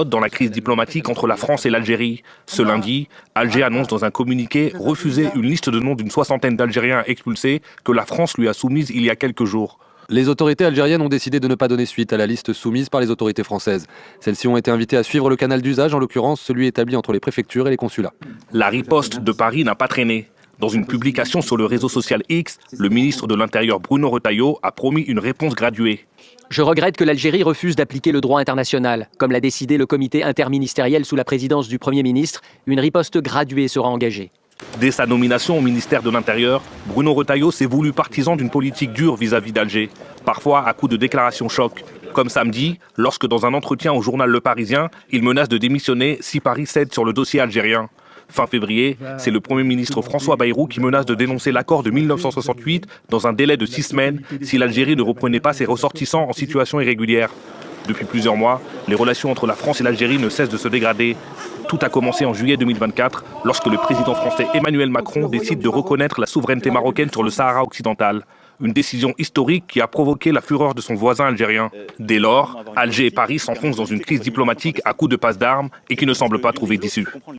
Dans la crise diplomatique entre la France et l'Algérie. Ce lundi, Alger annonce dans un communiqué refuser une liste de noms d'une soixantaine d'Algériens expulsés que la France lui a soumise il y a quelques jours. Les autorités algériennes ont décidé de ne pas donner suite à la liste soumise par les autorités françaises. Celles-ci ont été invitées à suivre le canal d'usage, en l'occurrence celui établi entre les préfectures et les consulats. La riposte de Paris n'a pas traîné. Dans une publication sur le réseau social X, le ministre de l'Intérieur Bruno Retailleau a promis une réponse graduée. Je regrette que l'Algérie refuse d'appliquer le droit international. Comme l'a décidé le comité interministériel sous la présidence du Premier ministre, une riposte graduée sera engagée. Dès sa nomination au ministère de l'Intérieur, Bruno Retailleau s'est voulu partisan d'une politique dure vis-à-vis d'Alger, parfois à coup de déclarations choc. Comme samedi, lorsque dans un entretien au journal Le Parisien, il menace de démissionner si Paris cède sur le dossier algérien. Fin février, c'est le Premier ministre François Bayrou qui menace de dénoncer l'accord de 1968 dans un délai de 6 semaines si l'Algérie ne reprenait pas ses ressortissants en situation irrégulière. Depuis plusieurs mois, les relations entre la France et l'Algérie ne cessent de se dégrader. Tout a commencé en juillet 2024, lorsque le président français Emmanuel Macron décide de reconnaître la souveraineté marocaine sur le Sahara occidental. Une décision historique qui a provoqué la fureur de son voisin algérien. Dès lors, Alger et Paris s'enfoncent dans une crise diplomatique à coups de passe d'armes et qui ne semble pas trouver d'issue.